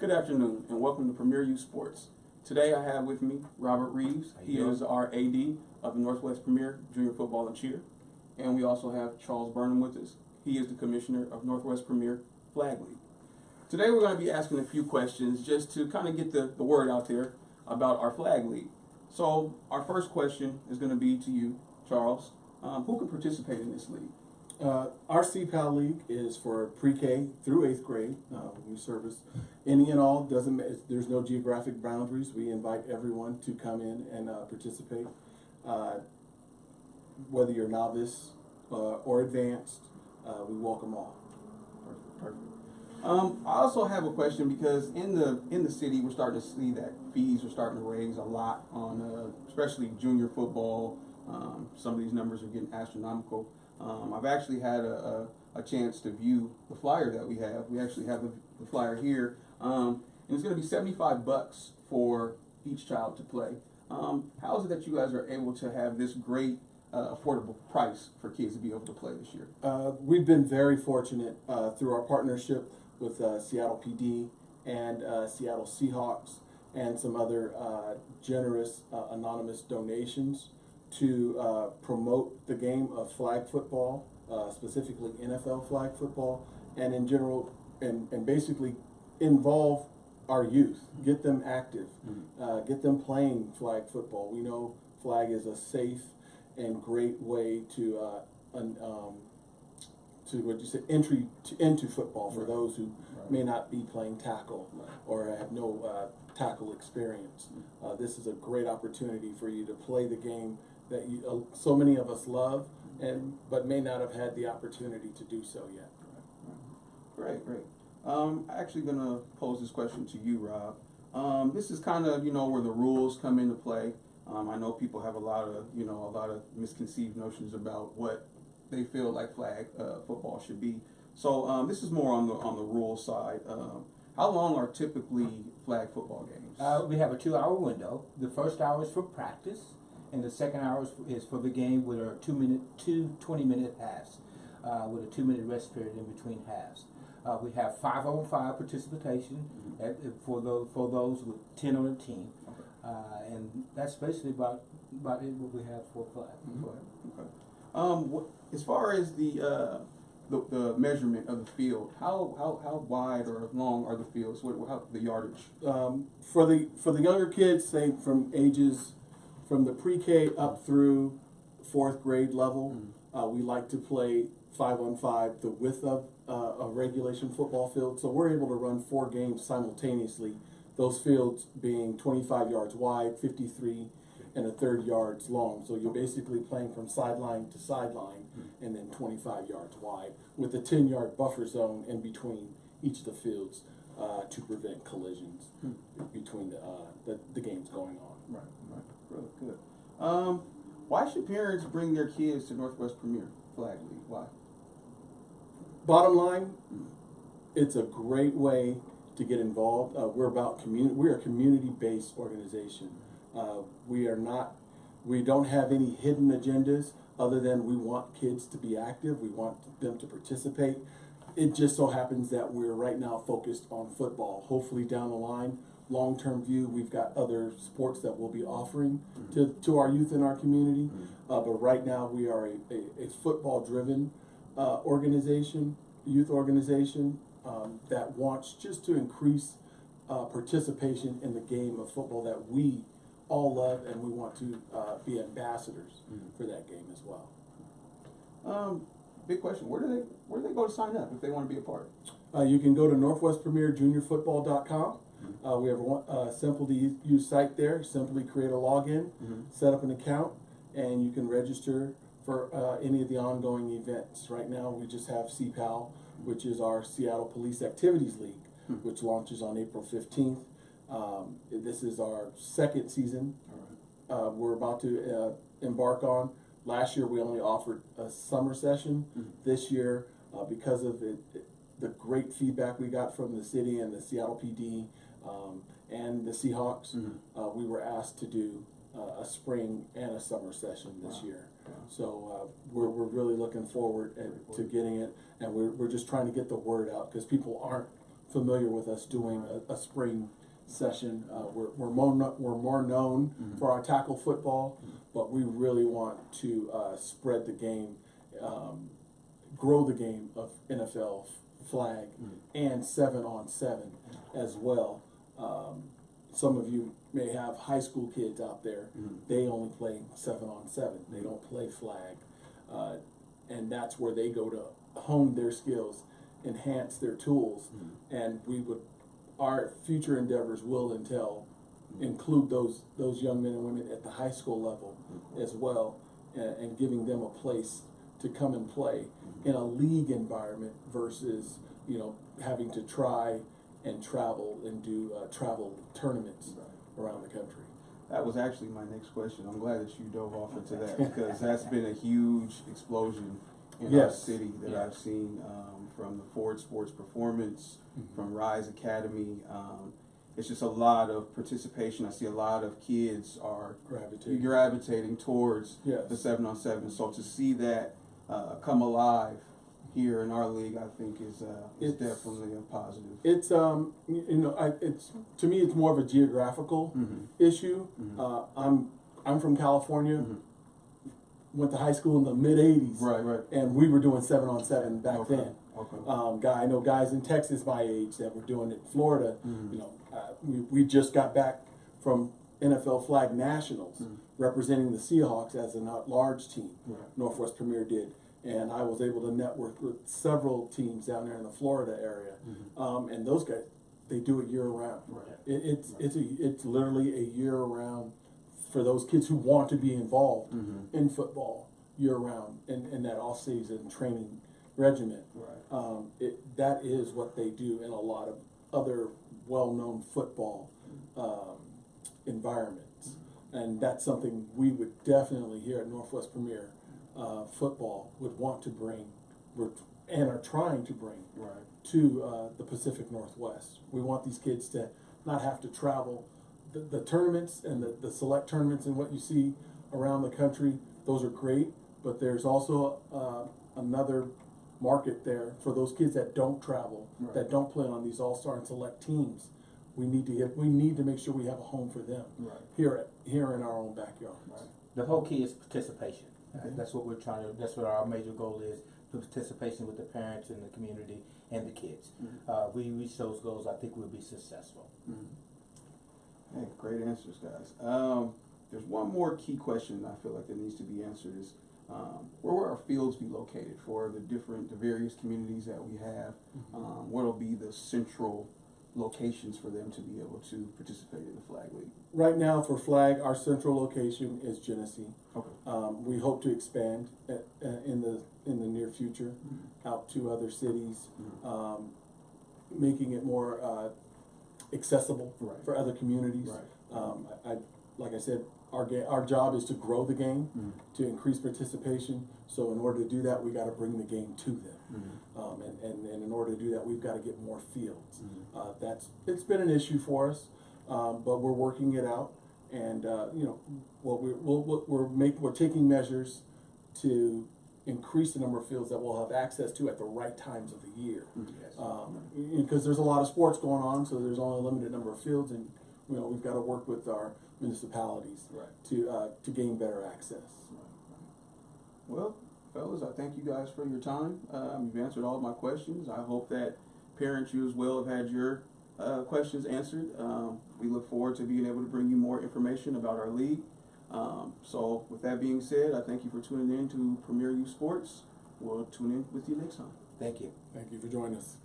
Good afternoon and welcome to Premier Youth Sports. Today I have with me Robert Reeves. He is our AD of the Northwest Premier Junior Football and Cheer. And we also have Charles Burnham with us. He is the Commissioner of Northwest Premier Flag League. Today we're going to be asking a few questions just to kind of get the word out there about our Flag League. So our first question is going to be to you, Charles. Who can participate in this league? Our CPAL League is for pre-K through 8th grade. We service any and all. There's no geographic boundaries. We invite everyone to come in and participate. Whether you're novice or advanced, we welcome all. Perfect. I also have a question because in the city we're starting to see that fees are starting to raise a lot on especially junior football. Some of these numbers are getting astronomical. I've actually had a chance to view the flyer that we have. We actually have the flyer here, and it's going to be $75 for each child to play. How is it that you guys are able to have this great affordable price for kids to be able to play this year? We've been very fortunate through our partnership with Seattle PD and Seattle Seahawks and some other generous anonymous donations to promote the game of flag football, specifically NFL flag football, and in general, and basically involve our youth, get them active, get them playing flag football. We know flag is a safe and great way to entry into football for those who may not be playing tackle or have no tackle experience. This is a great opportunity for you to play the game that so many of us love, but may not have had the opportunity to do so yet. Great. I'm actually going to pose this question to you, Rob. This is kind of where the rules come into play. I know people have a lot of misconceived notions about what they feel like flag football should be. So this is more on the rules side. How long are typically flag football games? We have a 2-hour window. The first hour is for practice, and the second hour is for the game with a 2 20-minute halves, with a 2-minute rest period in between halves. We have 5-on-5 participation for those with 10 on a team, and that's basically about it. What we have for flag. Okay. As far as the measurement of the field, how wide or long are the fields? How the yardage? For the younger kids, say from the pre-K up through 4th grade level, we like to play 5-on-5, the width of a regulation football field. So we're able to run 4 games simultaneously, those fields being 25 yards wide, 53 and 1/3 yards long. So you're basically playing from sideline to sideline and then 25 yards wide with a 10-yard buffer zone in between each of the fields to prevent collisions between the games going on. Right. Really good. Why should parents bring their kids to Northwest Premier Flag League? Why? Bottom line, it's a great way to get involved. We're a community-based organization. We don't have any hidden agendas other than we want kids to be active. We want them to participate. It just so happens that we're right now focused on football. Hopefully down the line, long-term view, we've got other sports that we'll be offering to our youth in our community. But right now we are a football-driven youth organization that wants just to increase participation in the game of football that we all love, and we want to be ambassadors for that game as well. Big question. Where do they go to sign up if they want to be a part? You can go to northwestpremierjuniorfootball.com. We have a simple to use site there. Simply create a login, set up an account, and you can register for any of the ongoing events. Right now we just have CPAL, which is our Seattle Police Activities League, which launches on April 15th. This is our 2nd season we're about to embark on. Last year we only offered a summer session. This year, because of the great feedback we got from the city and the Seattle PD and the Seahawks, we were asked to do a spring and a summer session this year. So we're really looking forward to getting it, and we're just trying to get the word out because people aren't familiar with us doing a spring session. We're more known for our tackle football, but we really want to spread the game, grow the game of NFL flag and 7-on-7 as well. Some of you may have high school kids out there. They only play 7-on-7. They don't play flag, and that's where they go to hone their skills, enhance their tools, and our future endeavors will include those young men and women at the high school level as well, and giving them a place to come and play in a league environment versus having to try and travel and do travel tournaments around the country. That was actually my next question. I'm glad that you dove off into that because that's been a huge explosion in our city that I've seen, from the Ford Sports Performance, from Rise Academy. It's just a lot of participation. I see a lot of kids are gravitating towards the 7-on-7. So to see that come alive here in our league, I think is definitely a positive. It's it's to me it's more of a geographical issue. I'm from California. Went to high school in the mid '80s, right, and we were doing 7-on-7 back then. Okay. I know guys in Texas my age that were doing it. In Florida, we just got back from NFL Flag Nationals, representing the Seahawks as an at-large team. Northwest Premier did, and I was able to network with several teams down there in the Florida area, and those guys, they do it year round. It's literally a year round for those kids who want to be involved in football year round in that off season training regimen. That is what they do in a lot of other well-known football environments, and that's something we would definitely here at Northwest Premier football would want to bring and are trying to bring to the Pacific Northwest. We want these kids to not have to travel. The tournaments and the select tournaments and what you see around the country, those are great, but there's also another market there for those kids that don't travel, that don't play on these all-star and select teams. We need to make sure we have a home for them here in our own backyard. The whole key is participation. That's what we're trying to. That's what our major goal is: the participation with the parents and the community and the kids. We reach those goals, I think we'll be successful. Hey, great answers, guys. There's one more key question I feel like that needs to be answered is where will our fields be located for the various communities that we have? What will be the central locations for them to be able to participate in the Flag League? Right now for Flag, our central location is Genesee. Okay. We hope to expand in the near future out to other cities, making it more accessible for other communities. Like I said, our job is to grow the game, to increase participation. So in order to do that, we got to bring the game to them, and in order to do that, we've got to get more fields. It's been an issue for us, but we're working it out, and we're taking measures to increase the number of fields that we'll have access to at the right times of the year. Because there's a lot of sports going on, so there's only a limited number of fields, and we've got to work with our municipalities to gain better access. Well, fellas, I thank you guys for your time. You've answered all of my questions. I hope that parents, you as well, have had your questions answered. We look forward to being able to bring you more information about our league. So with that being said, I thank you for tuning in to Premier Youth Sports. We'll tune in with you next time. Thank you. Thank you for joining us.